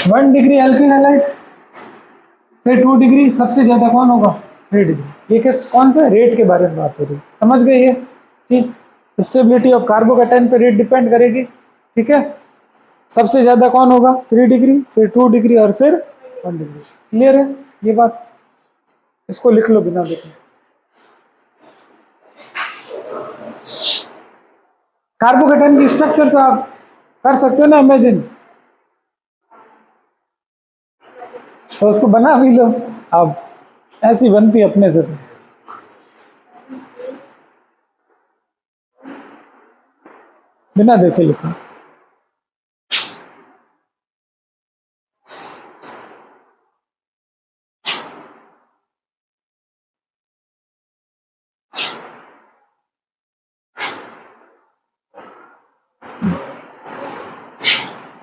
1 degree alkyl halide, फिर 2 degree, सबसे ज्यादा कौन होगा? 3 डिग्री। ये किस कौन सा रेट के बारे में बात हो रही है, समझ गए ये चीज? स्टेबिलिटी ऑफ कार्बोकैटायन पे रेट डिपेंड करेगी, ठीक है। सबसे ज्यादा कौन होगा? 3 डिग्री, फिर 2 डिग्री और फिर 1 डिग्री। क्लियर है ये बात? इसको लिख लो बिना देखे। कार्बोकैटायन की स्ट्रक्चर तो आप कर सकते हो ना इमेजिन, तो उसको बना भी लो। अब ऐसी बनती है अपने से, तो बिना देखे लिखो।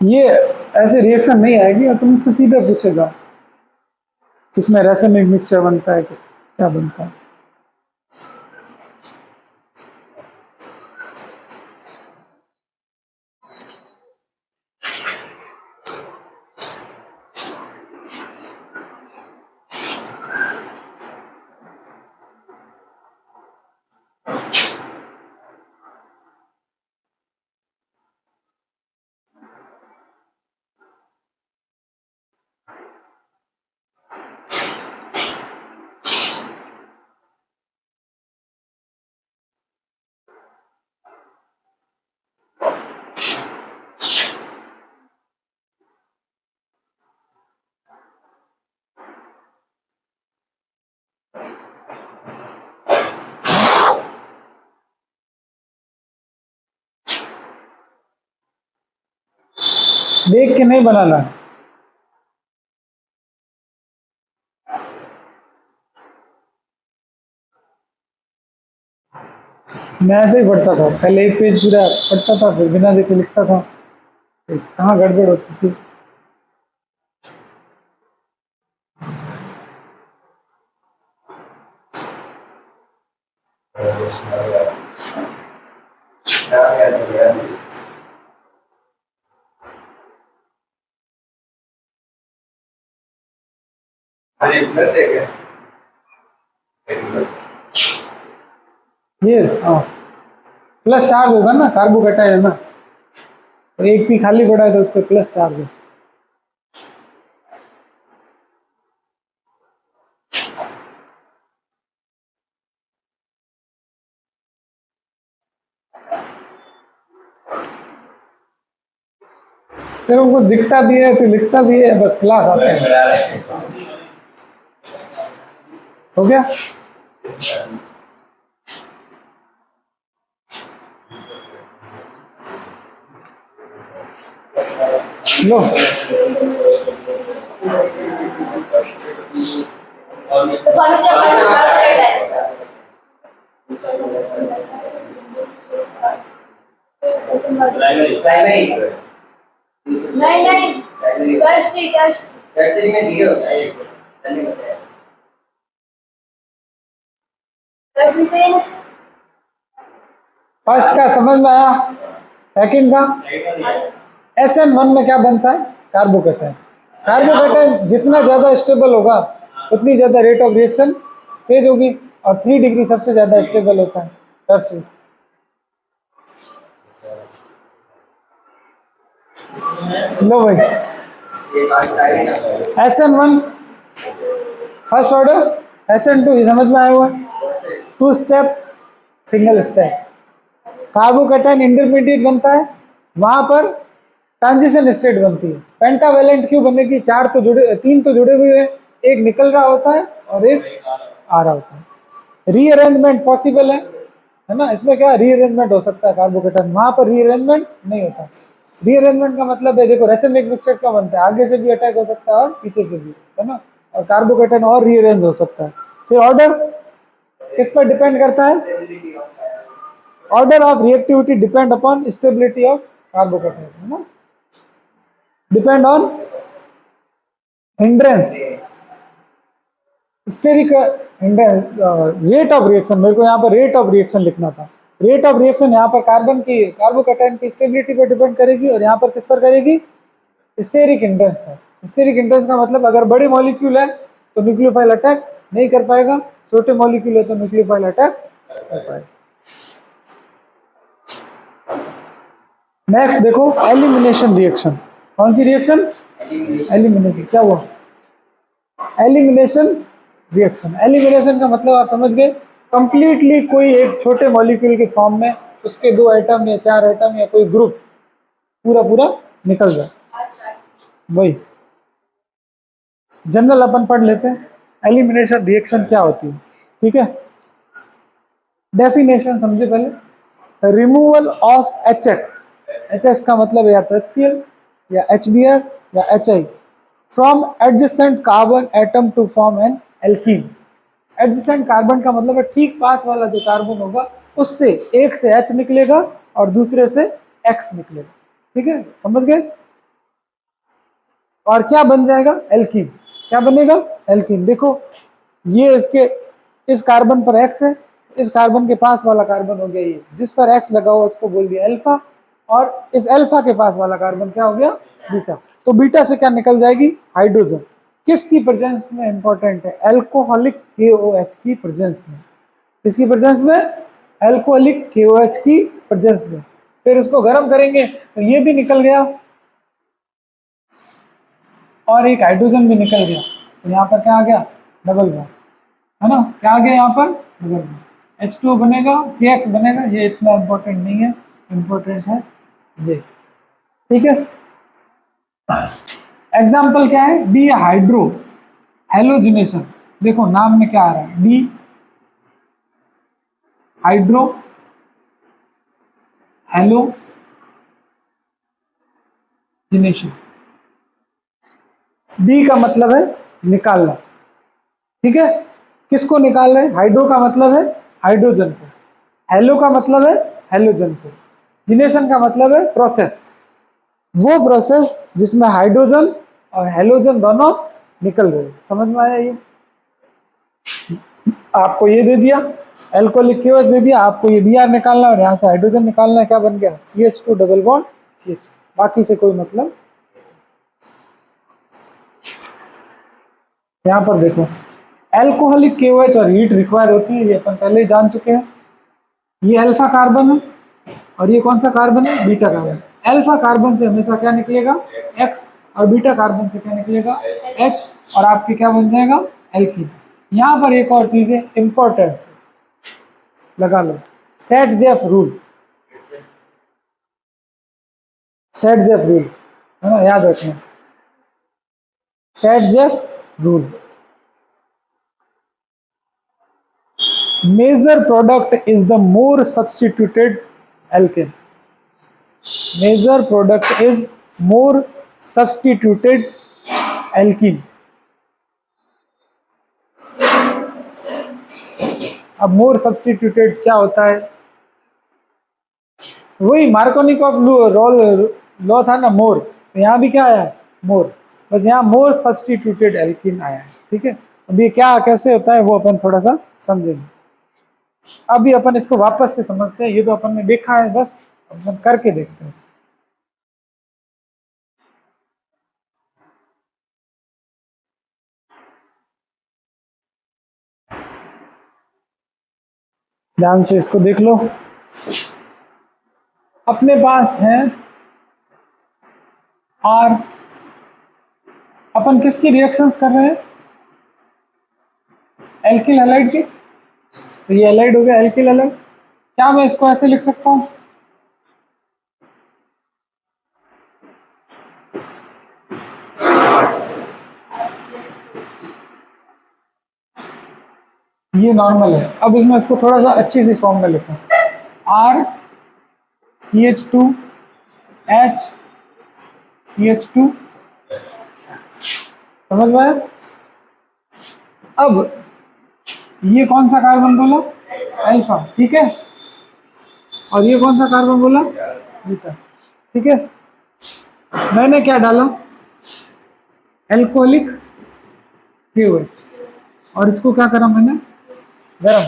ये ऐसे रिएक्शन नहीं आएगी और तुमसे सीधा पूछेगा किसमें रासायनिक मिक्सचर बनता है, क्या बनता है। देख के नहीं बनाना। मैं ऐसे ही पढ़ता था, पहले एक पेज पूरा पढ़ता था, फिर बिना देखे लिखता था, फिर कहाँ गड़बड़ होती थी। ये हाँ प्लस चार्ज होगा ना, कार्बोकैटायन है ना, तो एक भी खाली पड़ा है तो उस पर प्लस चार्ज है। फिर उनको दिखता भी है तो लिखता भी है, बस क्लास आता है। हो गया? लो नहीं टर्सरी में दिए होता है, नहीं बताया टर्सरी से। फर्स्ट का समझ में आया, सेकंड का SN1 में क्या बनता है? कार्बोकैटायन। कार्बोकैटायन जितना ज्यादा स्टेबल होगा उतनी ज्यादा रेट ऑफ रिएक्शन तेज होगी, और 3 डिग्री सबसे ज्यादा स्टेबल होता है टर्सरी। लो भाई, SN1 फर्स्ट ऑर्डर, SN2 ये समझ में आया हुआ, 2 step single step. Carbocation intermediate बनता है, वहां पर ट्रांजिशन स्टेट बनती है। पेंटावेलेंट क्यों बनेगी? 3 तो जुड़े हुए हैं, एक निकल रहा होता है और एक आ रहा होता है। रीअरेंजमेंट पॉसिबल है ना, इसमें क्या रीअरेंजमेंट हो सकता है कार्बोकैटायन, वहां पर रीअरेंजमेंट नहीं होता। रीअरेंजमेंट का मतलब है, देखो रासायनिक मिक्सचर क्या बनता है, आगे से भी अटैक हो सकता है और पीछे से भी, है ना, और कार्बोकैटायन और रीअरेंज हो सकता है। फिर ऑर्डर किस पर डिपेंड करता है? Order of reactivity depend upon stability of carbocation, है ना, depend on hindrance, steric rate of reaction. मेरे को यहाँ पर रेट ऑफ रिएक्शन लिखना था। रेट ऑफ रिएक्शन यहाँ पर कार्बोकैटायन की स्टेबिलिटी पर डिपेंड करेगी, और यहाँ पर किस पर करेगी? स्टेरिक हिंड्रेंस पर। स्टेरिक इंटेंस का मतलब अगर बड़े मॉलिक्यूल है तो न्यूक्लियोफाइल अटैक नहीं कर पाएगा, छोटे मॉलिक्यूल है तो न्यूक्लियोफाइल अटैक कर पाएगा। नेक्स्ट देखो एलिमिनेशन रिएक्शन। कौन सी रिएक्शन? एलिमिनेशन। क्या हुआ? Elimination reaction. एलिमिनेशन का मतलब आप समझ गए, कंप्लीटली कोई एक छोटे मॉलिक्यूल के फॉर्म में उसके 2 एटम या 4 एटम या कोई ग्रुप पूरा पूरा निकल जाए, वही जनरल अपन पढ़ लेते हैं एलिमिनेशन रिएक्शन क्या होती है। ठीक है, डेफिनेशन समझे पहले। रिमूवल ऑफ HX, HX का मतलब या तो HCl या HBr या HI from adjacent carbon atom to form an alkene. Adjacent carbon का मतलब है ठीक पास वाला जो कार्बन होगा उससे एक से H निकलेगा और दूसरे से X निकलेगा। ठीक है, समझ गए? और क्या बन जाएगा? एल्कीन। क्या बनेगा? एल्कीन। देखो ये इसके इस कार्बन पर X है, इस कार्बन के पास वाला कार्बन हो गया ये, जिस पर X लगा हुआ उसको बोल दिया अल्फा, और इस अल्फा के पास वाला कार्बन क्या हो गया? बीटा। तो बीटा से क्या निकल जाएगी? हाइड्रोजन। किसकी प्रेजेंस में? इंपॉर्टेंट है, अल्कोहलिक KOH की प्रेजेंस में। किसकी प्रेजेंस में? अल्कोहलिक KOH की प्रेजेंस में। फिर उसको गर्म करेंगे तो ये भी निकल गया और एक हाइड्रोजन भी निकल गया, तो यहाँ पर क्या आ गया? डबल बॉन्ड, है ना? क्या आ गया यहाँ पर? Double bond. H2O बनेगा, KX बनेगा। ये इतना इंपॉर्टेंट नहीं है, इंपॉर्टेंट है ये। ठीक है, एग्जाम्पल क्या है? D hydro halogenation. देखो नाम में क्या आ रहा है? D hydro halogenation. डी का मतलब है निकालना। ठीक है, किसको निकाल रहे हैं? हाइड्रो का मतलब है हाइड्रोजन को, हेलो का मतलब है हेलोजन को, जिनेशन का मतलब है प्रोसेस, वो प्रोसेस जिसमें हाइड्रोजन और हेलोजन दोनों निकल गए। समझ में आया? ये आपको ये दे दिया एल्कोहलिक KOH दे दिया, आपको ये Br निकालना है और यहाँ से हाइड्रोजन निकालना है। क्या बन गया? CH2 double bond CH। बाकी से कोई मतलब। यहाँ पर देखो एल्कोहलिक KOH और हीट रिक्वायर होती है, ये अपन पहले ही जान चुके हैं। ये अल्फा कार्बन है और ये कौन सा कार्बन है? Beta carbon. अल्फा कार्बन से हमेशा क्या निकलेगा? X, और बीटा कार्बन से क्या निकलेगा? H, और आपके क्या बन जाएगा? एल्कीन। यहाँ पर एक और चीज है इंपॉर्टेंट, लगा लो, सेट-जेफ रूल। सेट-जेफ रूल है ना, याद रखना, Saytzeff rule. Major product is the more substituted alkene. Major product is more substituted alkene. अब मोर सब्स्टिट्यूटेड क्या होता है? वही मार्कोनिकॉफ लॉ था ना, मोर, तो यहाँ भी क्या आया है? मोर। बस यहाँ मोर सब्स्टिट्यूटेड एल्कीन आया है। ठीक है, अब ये क्या कैसे होता है वो अपन थोड़ा सा समझेंगे। अभी अपन इसको वापस से समझते हैं, ये तो अपन ने देखा है, बस अपन करके देखते हैं। ध्यान से इसको देख लो। अपने पास है R, अपन किसकी रिएक्शंस कर रहे हैं? एल्किल हैलाइड की। तो ये हैलाइड हो गया, एल्किल हैलाइड। क्या मैं इसको ऐसे लिख सकता हूं? ये नॉर्मल है। अब इसमें इसको थोड़ा सा अच्छी सी फॉर्म में लिखूं, R CH2 H CH2। समझ में आया? अब ये कौन सा कार्बन बोला? अल्फा। ठीक है, और ये कौन सा कार्बन बोला? बीटा। ठीक है, मैंने क्या डाला? एल्कोहलिक KOH, और इसको क्या करा मैंने? गरम।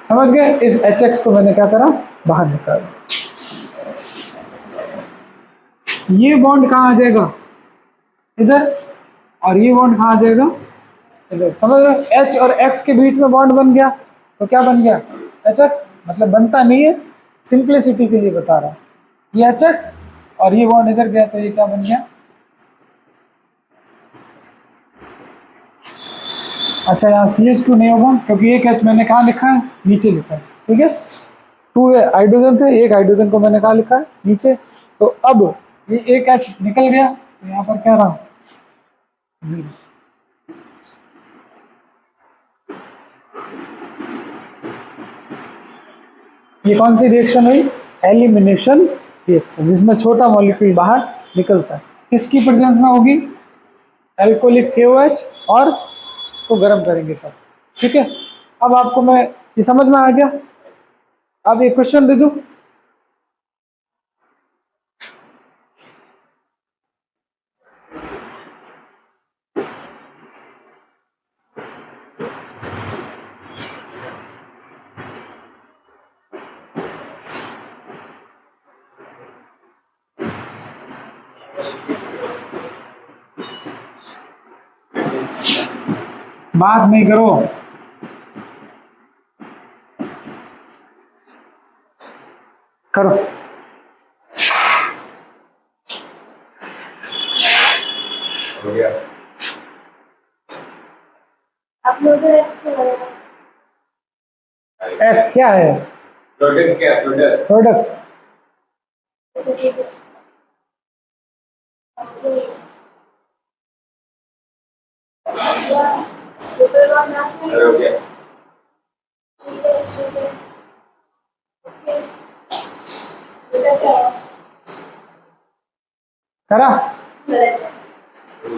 समझ गए? इस HX को मैंने क्या करा, बाहर निकाला। ये बॉन्ड कहाँ आ जाएगा, इधर, और ये बॉन्ड कहाँ आ जाएगा, इधर। समझ रहे? H और X के बीच में बॉन्ड बन गया, तो क्या बन गया, HX। मतलब बनता नहीं है, सिंप्लिसिटी के लिए बता रहा हूँ। ये HX और ये बॉन्ड इधर गया, तो ये क्या बन गया। अच्छा, यहाँ CH2 नहीं होगा, क्योंकि एक H मैंने कहाँ लिखा है, नीचे लिखा है। ठीक है, 2 हाइड्रोजन थे, एक हाइड्रोजन को मैंने कहाँ लिखा है, नीचे। तो अब ये एक H निकल गया, तो यहाँ पर क्या रहा, 0। ये कौन सी रिएक्शन हुई, एलिमिनेशन रिएक्शन, जिसमें छोटा मॉलिक्यूल बाहर निकलता है। किसकी प्रेजेंस में होगी, एल्कोहलिक KOH, और इसको गर्म करेंगे तब। ठीक है, अब आपको मैं, ये समझ में आ गया। अब एक क्वेश्चन दे दूं, बात नहीं करो, करो। हो गया। आप लोग तो X पे लगाया। X क्या है, प्रोडक्ट क्या, प्रोडक्ट प्रोडक्ट। अच्छा ठीक है। ट्रिपल बॉन्ड आपने हो गया। ठीक है ठीक है। ओके बेटा क्या है? करा, गलत है।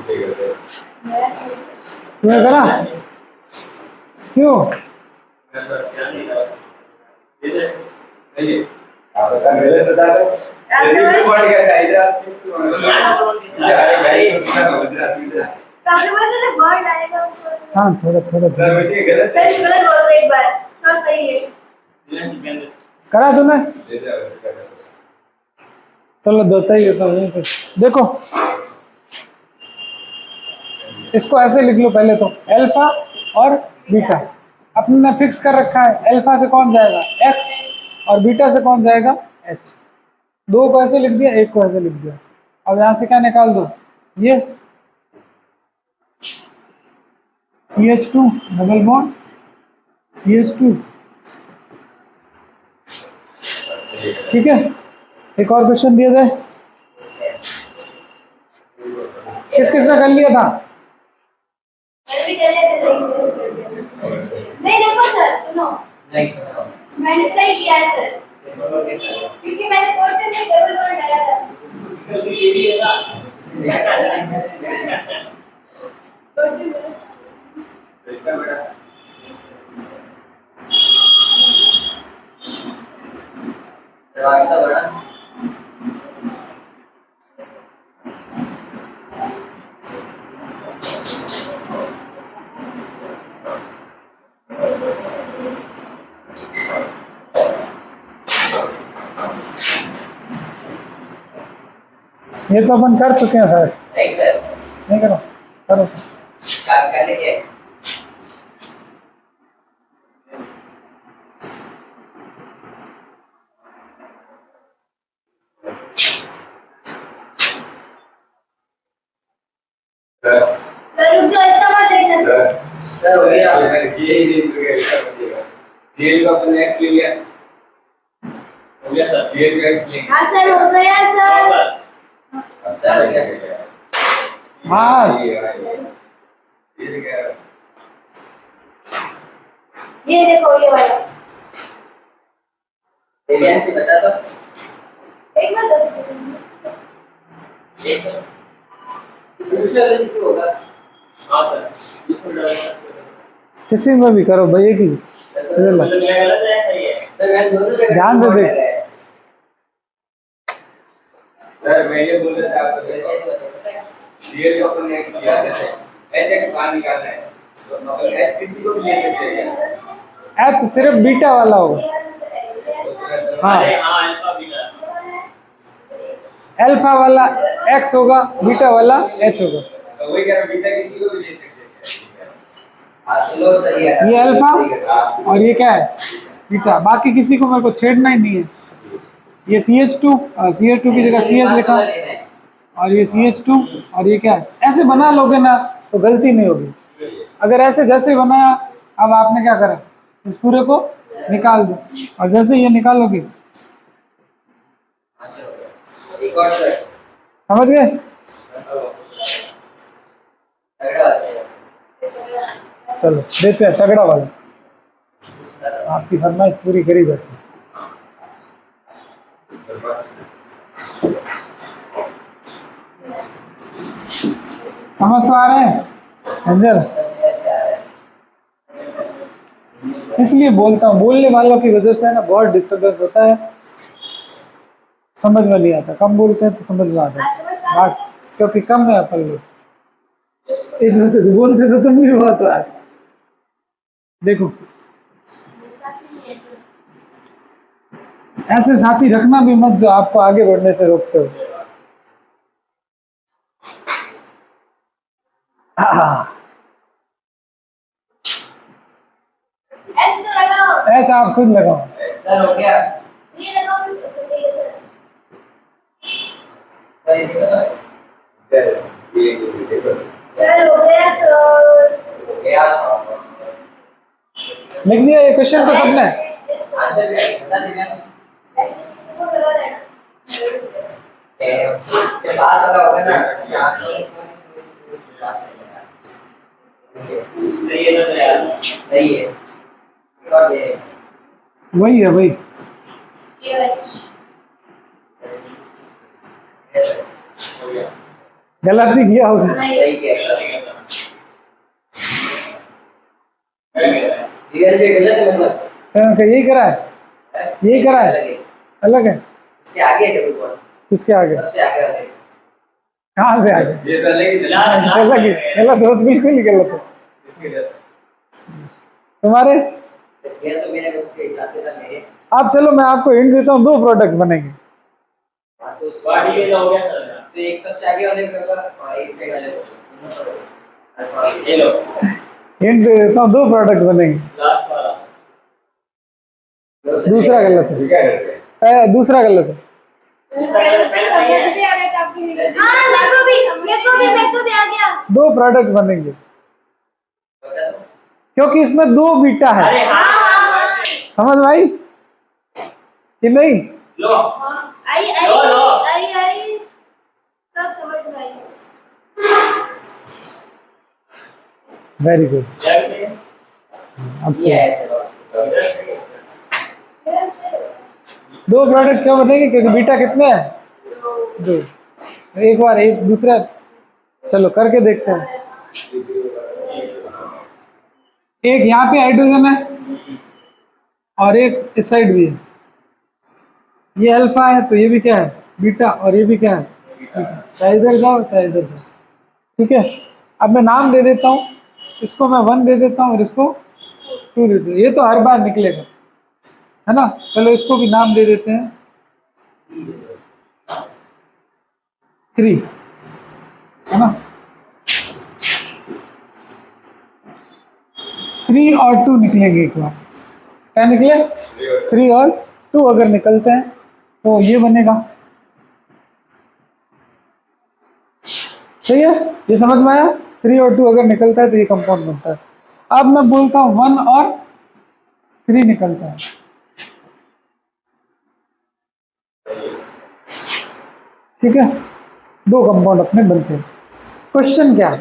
ठीक है। मेरा सही है। तुम्हें करा, क्यों, सही है। आप बता, मेरे बता दो। ये पॉइंट का साइज है। अरे भाई आपने बोला था ना बॉन्ड आएगा ऊपर। हाँ थोड़ा थोड़ा सर बेटी गलत है। सही गलत बोल रहे एक बार। चल सही है। करा तुम्हें, ले जाओ। चलो देता ही देता हूँ कुछ। देखो इसको ऐसे लिख लो, पहले तो अल्फा और बीटा अपने ने फिक्स कर रखा है। अल्फा से कौन जाएगा, X, और बीटा से कौन जाएगा, H। दो को ऐसे लिख दिया, एक को ऐसे लिख दिया। अब यहाँ से क्या निकाल दो, ये CH2 डबल बॉन्ड CH2। ठीक है, एक और क्वेश्चन दिया जाए। किस किस ने कर लिया था, मैंने भी कर लिया था। नहीं देखो सर सुनो, मैंने सही किया है सर, क्योंकि मैंने क्वेश्चन में डबल बॉन्ड डाला था। क्वेश्चन में देखा बेटा। इतना बड़ा ये तो अपन कर चुके हैं सर। नहीं सर, नहीं करो, करो। काम करने के सर रुक जाओ, इसका मत देखना सर। सर हो गया। ये ही नहीं तो क्या बचेगा। CL को अपन X ले लिया। हो गया सर, CL का X ले हाँ सर हो गया सर। सर हो गया। हाँ ये क्या है? ये देखो ये वाला, ध्यान से बता दो। एक बार देखो। दूसरा रेसिपी होगा। हाँ सर, इसमें डालना। किसी में भी करो भाई, एक ही इधर ला। मतलब मेरा गलत है, सही है। सर मैं दोनों जगह ध्यान से देख। सर मैं ये बोल रहा था आपको, देखो कैसे बताओ? CL को अपन X लिया जैसे HX बाहर निकालना है, तो अपन H किसी को भी ले सकते हैं क्या? H सिर्फ बीटा वाला होगा। हाँ, अल्फा बीटा। अल्फा वाला X होगा, बीटा वाला H होगा। तो वही कह रहा हूं, बीटा किसी को भी ले सकते हैं। हाँ चलो सही है। ये अल्फा और ये क्या है, बीटा। बाकी किसी को मेरे को छेड़ना ही नहीं है। ये CH2 की जगह CH लिखा, और ये CH2 और ये क्या है। ऐसे बना लोगे ना तो गलती नहीं होगी। अगर ऐसे जैसे बनाया, अब आपने क्या करा, इस पूरे को निकाल दो, और जैसे ये निकालोगे, एक और सर। समझ गए। तगड़ा होता है। चलो देते हैं तगड़ा वाला, आपकी फरमाइश पूरी करी जाती है। समझ तो आ रहे हैं अंजल? इसलिए बोलता हूँ, बोलने वालों की वजह से ना बहुत डिस्टर्बेंस होता है, समझ में नहीं आता। कम बोलते हैं तो समझ में आता है बात, क्योंकि कम है अपन लोग, इस वजह से बोलते तो तुम भी बहुत हो आज। देखो ऐसे साथी रखना भी मत जो आपको आगे बढ़ने से रोकते हो। ऐसे तो लगाओ। ऐसा आप खुद लगाओ। सर हो गया। ये लगाओ फिर तो ठीक है सर। सर ये देखो। सर हो गया सर। हो गया सर। लिख दिया ये क्वेश्चन तो सबने? आंसर भी बता दीजिए। वो लगा देना। इसके बाद वाला होगा ना। सही है ना यार? सही है। और ये वही है भाई। हो गया। गलत भी किया होगा। सही किया। क्या कह रहा है? रियल से गलत है मतलब। तो यही करा है, यही करा है, अलग है। इसके आगे है डबल पॉइंट। किसके आगे? सबसे आगे वाले। कहाँ से आगे? ये तो अलग गलत ही, गलत हो, बिल्कुल ही गलत है इसके जैसा। तुम्हारे। ये तो मेरे उसके हिसाब से था मेरे। अब चलो मैं आपको हिंट देता हूँ, 2 प्रोडक्ट बनेंगे। हाँ तो उसके बॉडी आगे ये हो गया सर। तो एक सबसे आगे वाले पे होगा और एक साइड वाले पे। ये लो हिंट दे देता हूँ, 2 प्रोडक्ट बनेंगे। लास्ट वाला। दूसरा गलत है। क्या कर रहे हैं? दूसरा गलत है। हाँ मेरे को भी आ गया। 2 प्रोडक्ट बनेंगे, बता दो। क्योंकि इसमें 2 बीटा है। अरे हाँ समझ में आई कि नहीं? लो आई लो, लो। आई आई सब समझ में आई। Very good. जग से अब ये से है सर। 2 प्रोडक्ट क्यों बनेंगे? क्योंकि बीटा कितने हैं? 2। एक बार एक दूसरा, चलो करके देखते हैं। एक यहाँ पे हाइड्रोजन है और एक इस साइड भी है। ये अल्फा है तो ये भी क्या है, बीटा, और ये भी क्या है, बीटा। चाहे इधर जाओ चाहे इधर जाओ, ठीक है। अब मैं नाम दे देता हूँ, इसको मैं 1 दे देता हूँ और इसको 2 दे देता हूँ। ये तो हर बार निकलेगा, है ना। चलो इसको भी नाम दे देते हैं 3, है ना। 3 और 2 निकलेंगे एक बार। क्या निकले? 3 और 2 अगर निकलते हैं तो ये बनेगा। सही है, ये समझ में आया? 3 और 2 अगर निकलता है तो ये कंपाउंड बनता है। अब मैं बोलता हूँ 1 और 3 निकलता है। ठीक है, 2 कंपाउंड अपने बनते हैं। क्वेश्चन क्या है,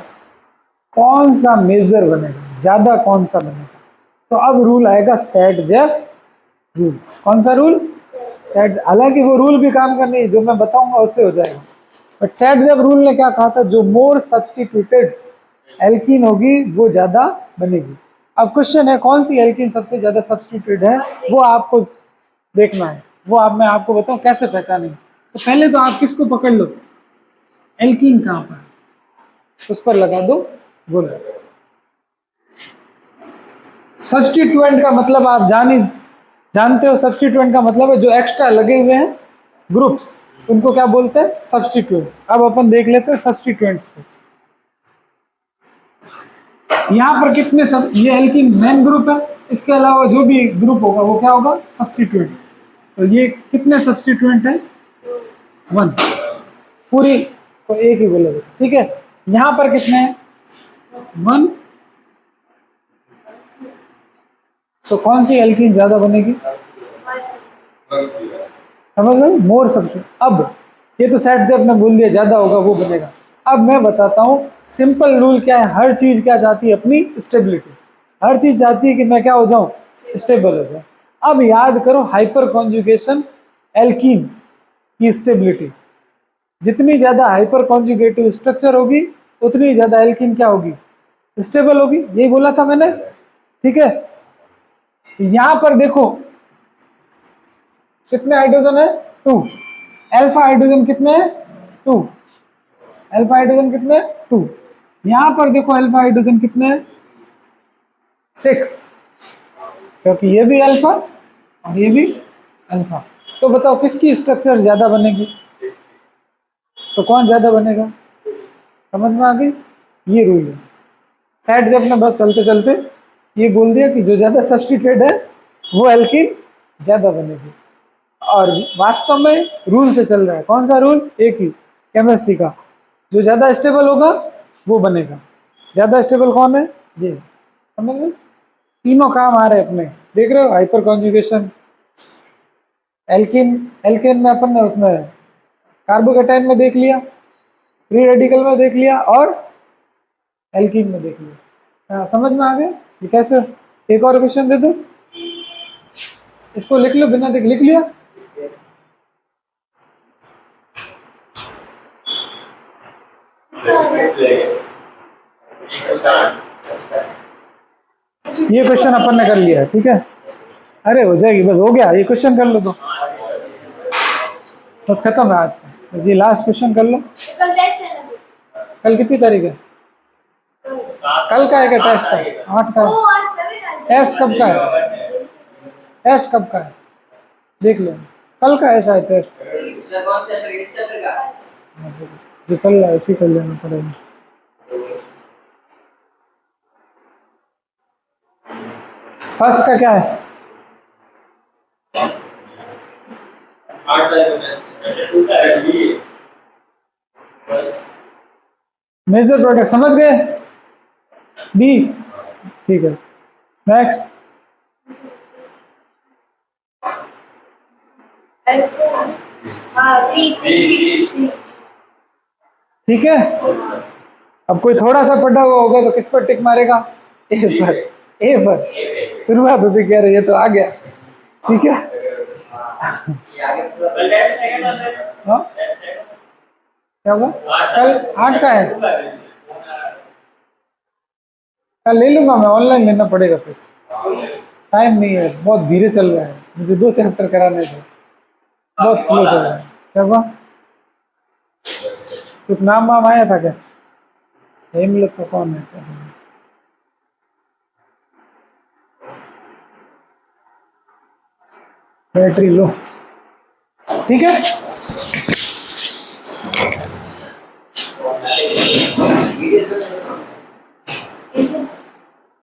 कौन सा मेजर बनेगा, ज्यादा कौन सा बनेगा? तो अब रूल आएगा सेट-जेफ रूल। कौन सा रूल? सेट। हालांकि वो रूल भी काम का नहीं, जो मैं बताऊंगा उससे हो जाएगा। बट सेट-जेफ रूल ने क्या कहा था, जो मोर सब्सटीट्यूटेड एल्कीन होगी वो ज्यादा बनेगी। अब क्वेश्चन है कौन सी एल्कीन सबसे ज्यादा सब्सटीट्यूटेड है, वो आपको देखना है। वो आप, मैं आपको बताऊं कैसे पहचानेंगे। तो पहले तो आप किसको पकड़ लो, एल्कीन कहाँ पर, उस पर लगा दो गोला। सब्स्टिट्यूएंट का मतलब आप जानते हो। सब्स्टिट्यूएंट का मतलब है जो एक्स्ट्रा लगे हुए हैं ग्रुप्स, उनको क्या बोलते हैं? सब्स्टिट्यूएंट। अब अपन देख लेते हैं सब्स्टिट्यूएंट्स को। यहाँ पर कितने ये एल्कीन मेन ग्रुप है, इसके अलावा जो भी ग्रुप होगा वो क्या होगा? सब्स्टिट्यूएंट। तो ये कितने सब्स्टिट्यूएंट हैं? 1। पूरी को एक ही बोलेगा, ठीक है। यहाँ पर कितने हैं? 1। तो कौन सी एल्कीन ज्यादा बनेगी? समझ लो, मोर सब्स्टिट्यूएंट। अब ये तो सेट जब मैं बोल दिया ज्यादा होगा वो बनेगा। अब मैं बताता हूँ सिंपल रूल क्या है। हर चीज क्या चाहती है? अपनी स्टेबिलिटी। हर चीज चाहती है कि मैं क्या हो जाऊं? स्टेबल हो जाऊं। अब याद करो हाइपर कॉन्जुगेशन एल्कीन की स्टेबिलिटी। जितनी ज्यादा हाइपर कॉन्जुगेटिव स्ट्रक्चर होगी उतनी ज्यादा एल्कीन क्या होगी? स्टेबल होगी। यही बोला था मैंने, ठीक है। यहां पर देखो कितने हाइड्रोजन है? 2। अल्फा हाइड्रोजन कितने हैं? 2। अल्फा हाइड्रोजन कितने? 2। यहां पर देखो अल्फा हाइड्रोजन कितने हैं? 6, क्योंकि ये भी अल्फा और ये भी अल्फा। तो बताओ किसकी स्ट्रक्चर ज्यादा बनेगी? तो कौन ज्यादा बनेगा? समझ में आ गई? ये रूल है। सेट जब ने बस चलते चलते ये बोल दिया कि जो ज्यादा सब्स्टिट्यूटेड है वो एल्कीन ज्यादा बनेगी। और वास्तव में रूल से चल रहा है। कौन सा रूल? एक ही, केमिस्ट्री का। जो ज्यादा स्टेबल होगा वो बनेगा। ज्यादा स्टेबल कौन है? ये। समझ लो, तीनों काम आ रहे हैं अपने। देख रहे हो, हाइपर कॉन्जुगेशन एल्केन में अपन ने उसमें कार्बोकेटाइन में देख लिया, फ्री रेडिकल में देख लिया और एल्कीन में देख लिया। हाँ, समझ में आ गया ये कैसे? एक और क्वेश्चन दे दो, इसको लिख लो, बिना देख लिख लिया। ये क्वेश्चन अपन ने कर लिया है, ठीक है। अरे हो जाएगी, बस हो गया, ये क्वेश्चन कर लो तो बस खत्म है आज का। ये लास्ट क्वेश्चन कर लो। कल टेस्ट है ना? कल कितनी तारीख है? कल का है क्या टेस्ट का? 8 का। ओ आज 7 है। टेस्ट कब का है? टेस्ट कब का है देख लो। कल का है शायद टेस्ट। सर कौन सा रजिस्टर का? जो चल रहा है इसी कर लेना पड़ेगा। फर्स्ट का क्या है? मेजर प्रोडक्ट समझ गए? बी, ठीक है। नेक्स्ट, हाँ सी। ठीक है। अब कोई थोड़ा सा पढ़ा हुआ होगा तो किस पर टिक मारेगा? ए पर। ए पर शुरुआत होती कह रही है तो आ गया, ठीक है। हाँ? क्या हुआ? कल 8 का है। कल ले लूंगा मैं, ऑनलाइन लेना पड़ेगा फिर। टाइम नहीं है, बहुत धीरे चल रहा है, मुझे 2 चैप्टर कराने थे, बहुत स्लो चल रहा है। क्या हुआ? कुछ नाम वाम आया था क्या? हेमलत का कौन है? बैटरी लो, ठीक है।